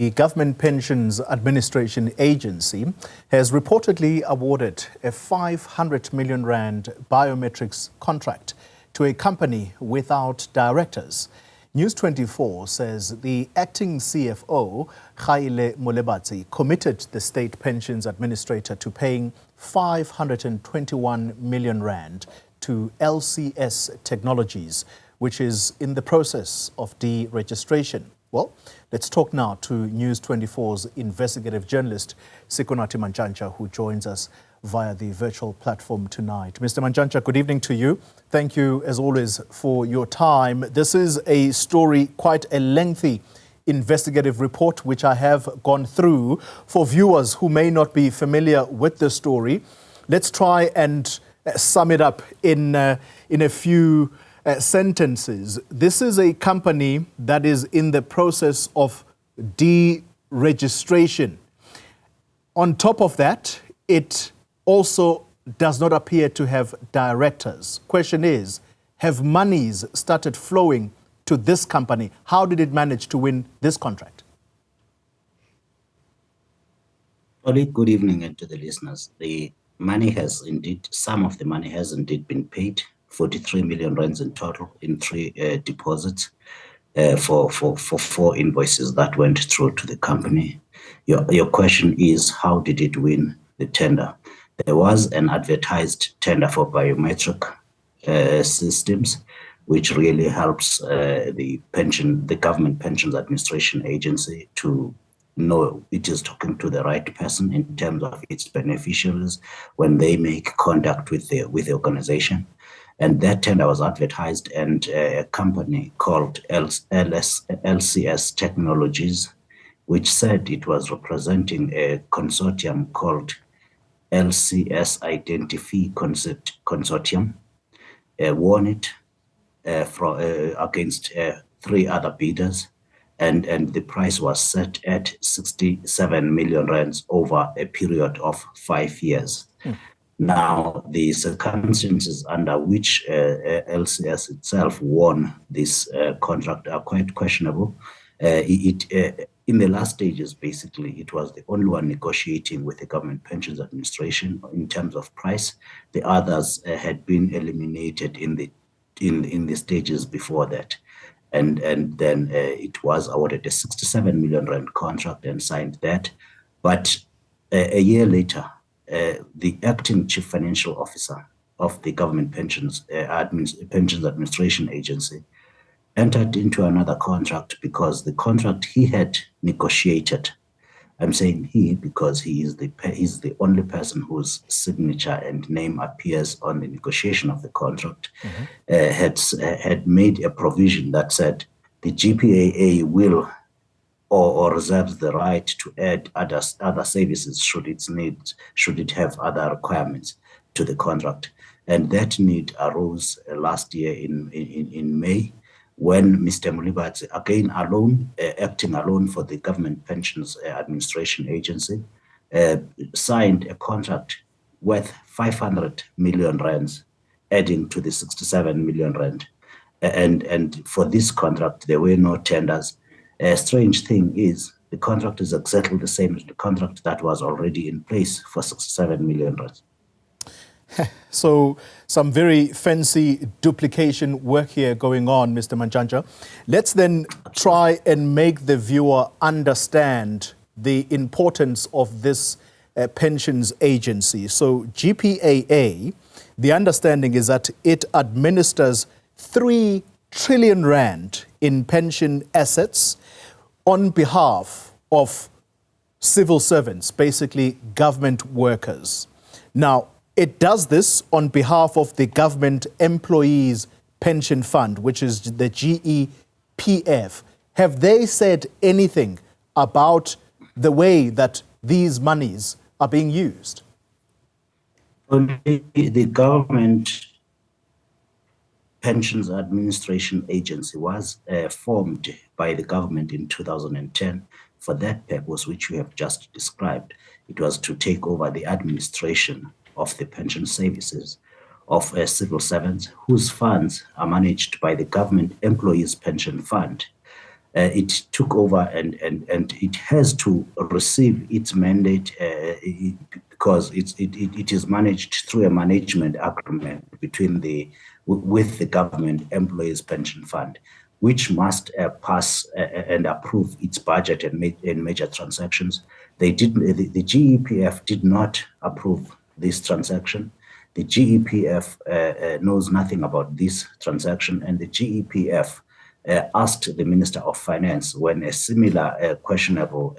The Government Pensions Administration Agency has reportedly awarded a 500 million rand biometrics contract to a company without directors. News 24 says the acting CFO, Khaile Molebatsi, committed the State Pensions Administrator to paying 521 million rand to LCS Technologies, which is in the process of deregistration. Well, let's talk now to News 24's investigative journalist, Sikonathi Mantshantsha, who joins us via the virtual platform tonight. Mr. Mantshantsha, good evening to you. Thank you, as always, for your time. This is a story, quite a lengthy investigative report, which I have gone through. For viewers who may not be familiar with the story, let's try and sum it up in a few sentences. This is a company that is in the process of deregistration. On top of that, it also does not appear to have directors. Question is, have monies started flowing to this company? How did it manage to win this contract? Good evening and to the listeners. The money has indeed, some of the money has indeed been paid, 43 million rands in total in 3 deposits for 4 invoices that went through to the company. Your question is, how did it win the tender? There was an advertised tender for biometric systems, which really helps the Government Pensions Administration Agency to know it is talking to the right person in terms of its beneficiaries when they make contact with the organization. And that tender was advertised, and a company called LCS Technologies, which said it was representing a consortium called LCS Identify Consortium, won it against 3 other bidders, and the price was set at 67 million rands over a period of 5 years. Now, the circumstances under which LCS itself won this contract are quite questionable. In the last stages, basically, it was the only one negotiating with the Government Pensions Administration in terms of price. The others had been eliminated in the stages before that. And then it was awarded a 67 million rand contract and signed that. But a year later, the acting chief financial officer of the Government Pensions Administration Agency entered into another contract because the contract he had negotiated, I'm saying he because he's the only person whose signature and name appears on the negotiation of the contract, had made a provision that said the GPAA will or reserves the right to add other services should it have other requirements to the contract. And that need arose last year in May, when Mr. Molebatsi, again alone, acting alone for the Government Pensions Administration Agency, signed a contract worth 500 million rands, adding to the 67 million rand. And for this contract, there were no tenders. A strange thing is the contract is exactly the same as the contract that was already in place for 67 million rands. So some very fancy duplication work here going on, Mr. Mantshantsha. Let's then try and make the viewer understand the importance of this pensions agency. So GPAA, the understanding is that it administers 3 trillion rand in pension assets on behalf of civil servants, basically government workers. Now, it does this on behalf of the Government Employees Pension Fund, which is the GEPF. Have they said anything about the way that these monies are being used? The Government Pensions Administration Agency was formed by the government in 2010 for that purpose, which we have just described. It was to take over the administration of the pension services of civil servants whose funds are managed by the Government Employees Pension Fund. it took over and it has to receive its mandate because it is managed through a management agreement with the government employees pension fund, which must pass and approve its budget and major transactions. The GEPF did not approve this transaction. The GEPF knows nothing about this transaction, and the GEPF asked the Minister of Finance when a similar questionable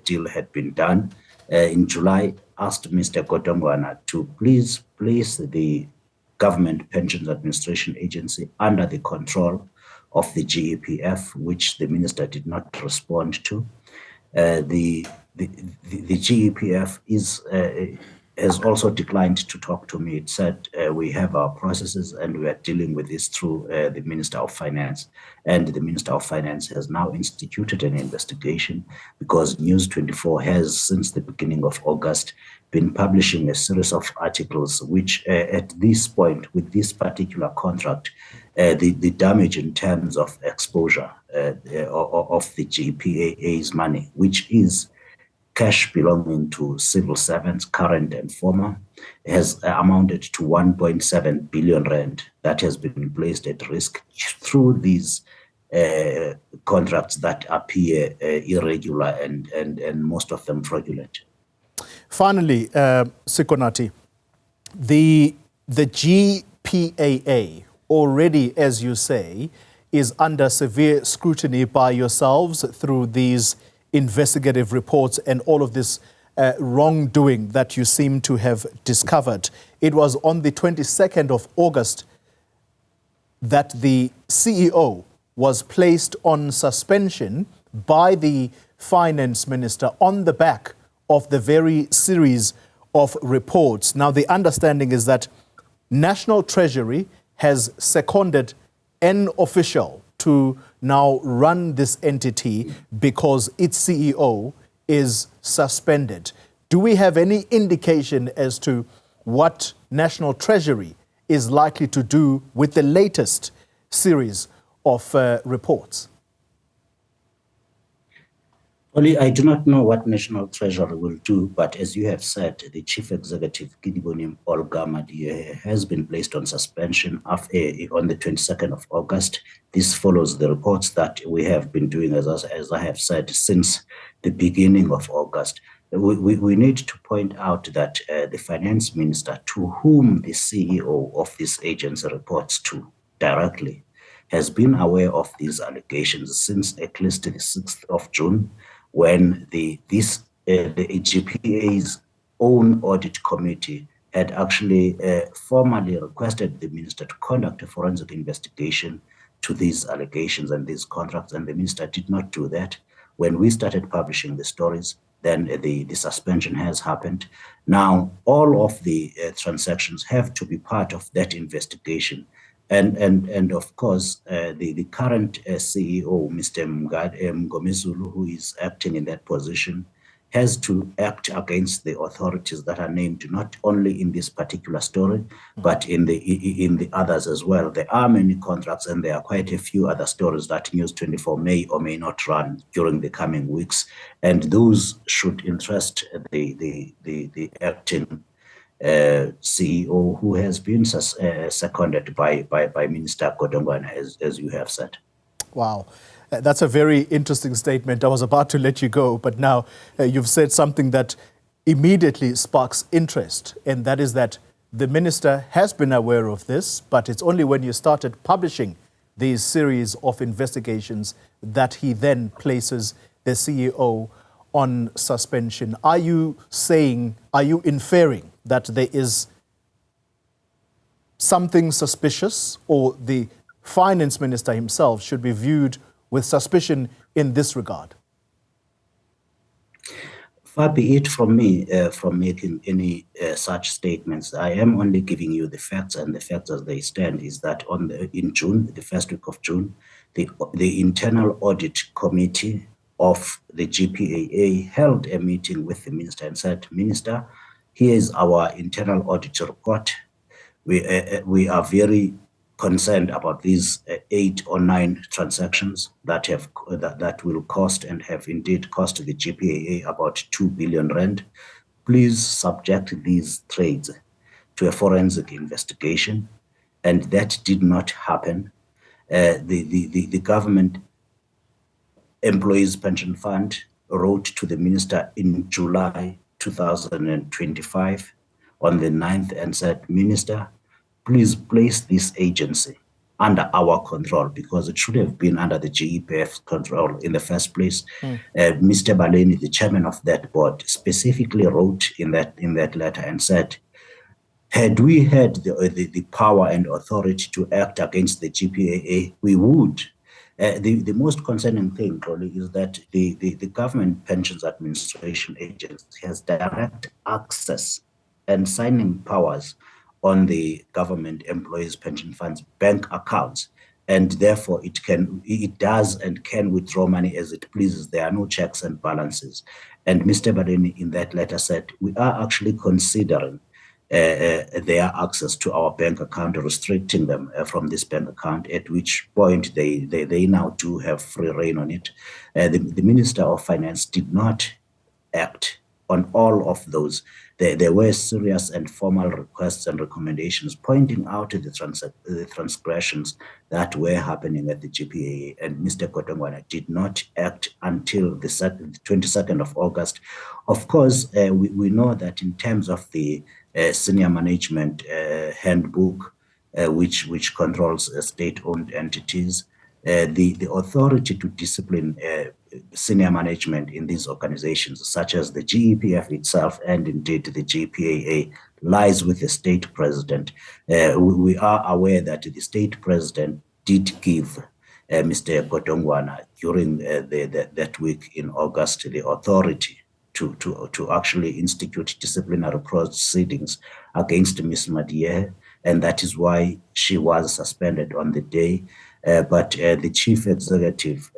deal had been done in July, asked Mr. Godongwana to please place the Government Pensions Administration Agency under the control of the GEPF, which the minister did not respond to. The GEPF has also declined to talk to me. It said we have our processes and we are dealing with this through the Minister of Finance. And the Minister of Finance has now instituted an investigation because News 24 has, since the beginning of August, been publishing a series of articles which at this point, with this particular contract, the damage in terms of exposure of the GPAA's money, which is cash belonging to civil servants, current and former, has amounted to 1.7 billion rand that has been placed at risk through these contracts that appear irregular and most of them fraudulent. Finally, Sikonathi, the GPAA already, as you say, is under severe scrutiny by yourselves through these investigative reports and all of this wrongdoing that you seem to have discovered. It was on the 22nd of August that the CEO was placed on suspension by the finance minister on the back of the very series of reports. Now, the understanding is that National Treasury has seconded an official to now run this entity because its CEO is suspended. Do we have any indication as to what National Treasury is likely to do with the latest series of reports? Only I do not know what National Treasury will do, but as you have said, the Chief Executive, Kidibonim Olgamadi, has been placed on suspension on the 22nd of August. This follows the reports that we have been doing, as I have said, since the beginning of August. We need to point out that the Finance Minister, to whom the CEO of this agency reports to directly, has been aware of these allegations since at least the 6th of June, when the GPA's own audit committee had actually formally requested the minister to conduct a forensic investigation to these allegations and these contracts, and the minister did not do that. When we started publishing the stories, then the suspension has happened. Now, all of the transactions have to be part of that investigation. And of course, the current CEO, Mr. Mngomezulu, who is acting in that position, has to act against the authorities that are named not only in this particular story, but in the others as well. There are many contracts, and there are quite a few other stories that News 24 may or may not run during the coming weeks, and those should interest the acting CEO, who has been seconded by Minister Godongwana, as you have said. Wow. That's a very interesting statement. I was about to let you go, but now you've said something that immediately sparks interest, and that is that the minister has been aware of this, but it's only when you started publishing these series of investigations that he then places the CEO on suspension. Are you inferring that there is something suspicious, or the finance minister himself should be viewed with suspicion in this regard? Far be it from me from making any such statements. I am only giving you the facts, and the facts as they stand is that in June, the first week of June, the internal audit committee of the GPAA held a meeting with the minister and said, "Minister, here is our internal audit report. We are very concerned about these 8 or 9 transactions that will cost and have indeed cost the GPAA about 2 billion rand. Please subject these trades to a forensic investigation, and that did not happen. The government Employees Pension Fund wrote to the minister in July 2025 on the 9th and said, Minister, please place this agency under our control, because it should have been under the GEPF control in the first place. Mr. Baleni, the chairman of that board, specifically wrote in that letter and said, had we had the power and authority to act against the GPAA, we would. The most concerning thing, probably, is that the Government Pensions Administration Agency has direct access and signing powers on the government employees' pension funds bank accounts, and therefore it does and can withdraw money as it pleases. There are no checks and balances. And Mr. Baleni in that letter said, we are actually considering their access to our bank account, restricting them from this bank account, at which point they now do have free reign on it. The Minister of Finance did not act on all of those. There were serious and formal requests and recommendations pointing out the transgressions that were happening at the GPAA, and Mr. Kotongwana did not act until the 22nd of August. Of course, we know that in terms of the senior management handbook, which controls state-owned entities, the authority to discipline senior management in these organizations, such as the GEPF itself and indeed the GPAA, lies with the state president. We are aware that the state president did give Mr. Kotongwana during that week in August the authority to actually institute disciplinary proceedings against Ms. Madier, and that is why she was suspended on the day. But the chief executive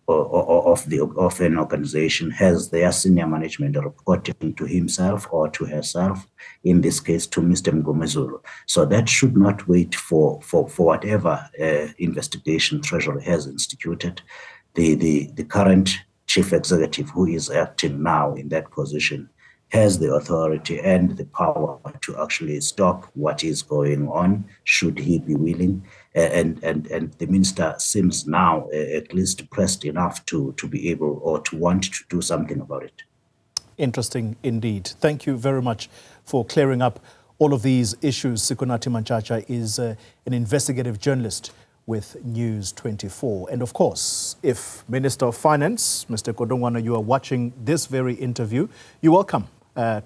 of an organization has their senior management reporting to himself or to herself, in this case to Mr. Mgomezulu. So that should not wait for whatever investigation Treasury has instituted. The current chief executive, who is acting now in that position, has the authority and the power to actually stop what is going on, should he be willing. And the minister seems now at least pressed enough to be able or to want to do something about it. Interesting indeed. Thank you very much for clearing up all of these issues. Sikonathi Mantshantsha is an investigative journalist with News 24. And of course, if Minister of Finance, Mr. Kotongwana, you are watching this very interview, you're welcome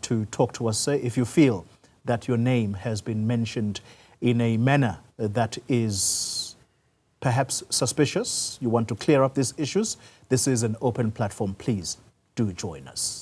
to talk to us if you feel that your name has been mentioned in a manner that is perhaps suspicious. You want to clear up these issues. This is an open platform. Please do join us.